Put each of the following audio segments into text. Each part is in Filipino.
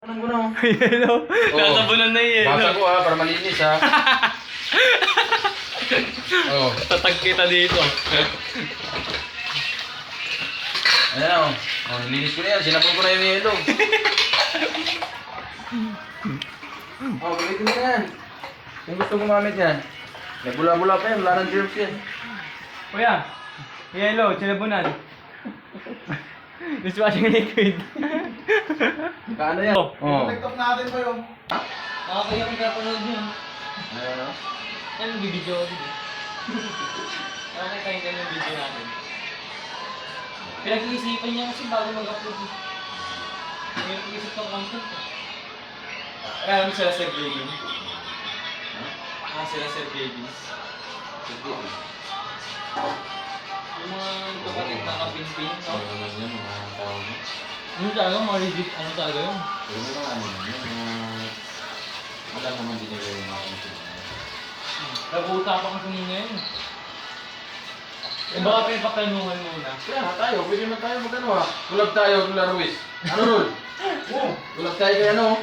Anong guno? Yelo. Nasabunan na yung yelo. Basa ko para malinis ha. Oh. Tatag kita dito. Ayan o. Oh, nilinis ko na yan. Sinapon ko na yung yelo. Oh, gamitin mo na yan. Kung gusto gumamit yan. May bula-bula pa yan. Wala ng germs yan. Kuya, yelo, sinabunan. Dishwashing liquid. Kaano yan? Oh. TikTok natin pa yun. Nakakaya kong kapanood yun. Ayan o. Yan, bibidyo ko dito. Nakakita yung video natin. Pinag-iisipan niya kasi bago mag-upload. Pinag-iisip ng content. Alam mo sila Sir Gavins? Sila Sir Gavins. Yung mga kapatid na kapinpin, no? Ano talaga, mga legit, ano talaga yun? Wala naman din yung mga Nag-uusapan ka kanina yun. Eh baka pinapakanuhan muna. Kaya na tayo. Pwede na tayo mag-ano ha. Kulab tayo, Tula Ruiz. Ano Rul? Oo. Kulab tayo kaya ano?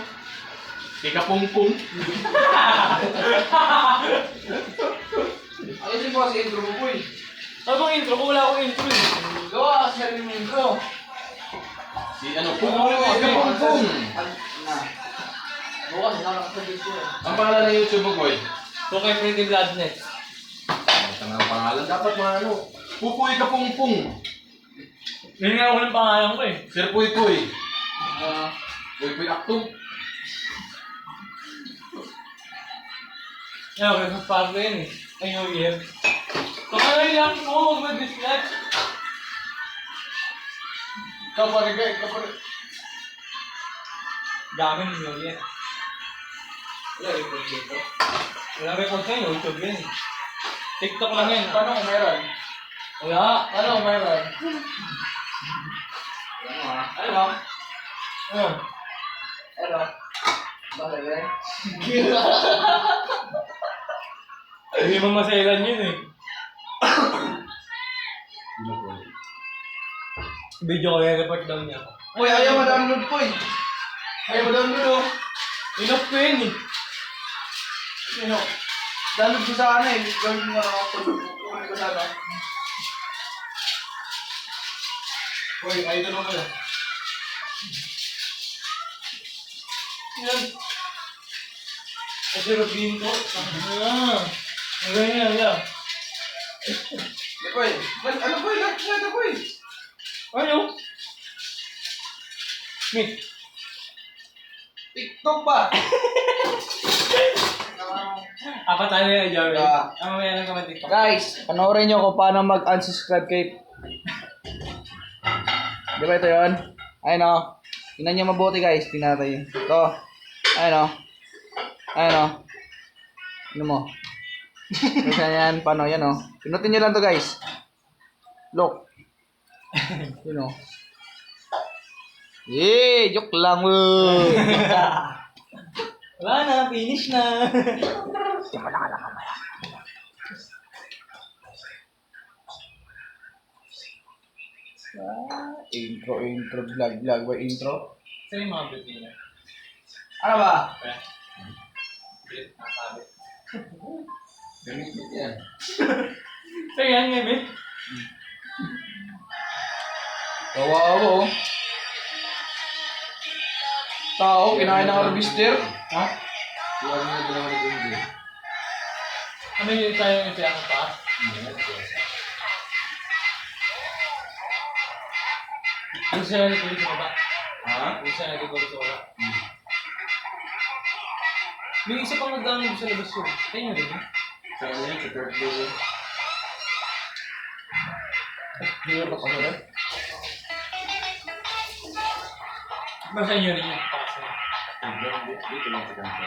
Kika pung-pung. Ayusin mo kasi intro mo po eh. Ano bang intro ko? Wala akong intro eh. Gawa kasi sarili mo intro. Si ano? Kika pung-pung. Bukas, nakakasabit ko eh. Ang pangalan ng YouTube mo, boy? Tukay Pretty Bloodnet. Tama ang pangalan. Dapat mga ano. Pupuy ka pung-pung. Yun nga ako ng pangalan ko eh. Sir Puy-Puy. Puy-Puy Aktong. Yan, Christmas party yun eh. Ay, New Year. Tumalay lang mo, huwag mag-dislike. Kaparigay. Dami ng New Year. Wala record dito. Wala record sa YouTube yun eh. TikTok lang yan. Paano kung meron? Wala. Paano kung meron? Ano? Ano? Ano? Bakit eh? Hindi mo masailan yun eh. Video ko report daw niya. Uy, ayaw ma-download ko eh. Ayaw ma-download oh. Inoff ko yun eh. Sino? Download ko sa ano eh. Gawin mo na ako. Kunin ko sana. Uy, idol mo pala. Yan. Kasi rugin ko. Ang ganyan yan. Uy, ano ko eh? Ano ko eh? Ano? Mick. TikTok ba? Apat tayo yan, Joey. Ah. Mamaya lang ka mag-tiktok. Guys, panoorin nyo kung paano mag-unsubscribe kay... Di ba ito yun? Ayun o. Tingnan nyo mabuti guys. Tingnan natin. Ito. Ayun o. Ayun o. Ano mo? Kasi yan. Paano? Yan o. Pinutin nyo lang to guys. Look. Yun o. Yee! Joke lang mo. Wala na, finish na. Intro, vlog, ba intro? Sa'yo yung mga beauty niya. Ano ba? Nasabi. Gamit yan. Sa'yo yan, Ngebit. Kawawa oh. Tao, kinain ng harvester. Ha? Huwag mo na dalawa na hindi. Ano yung tayo yung siya ng taas? Yung siya nagkulit sa baba. Ha? Yung siya nagkulit sa baba. May isa pang nag-download sa labas yun. Tayo nyo rin yun. Sa ano yan? Sa third floor. Hindi na pa rin. Basta nyo rin yung taas na. Dito lang sa kanto.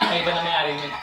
Ay, iba na may-ari yun.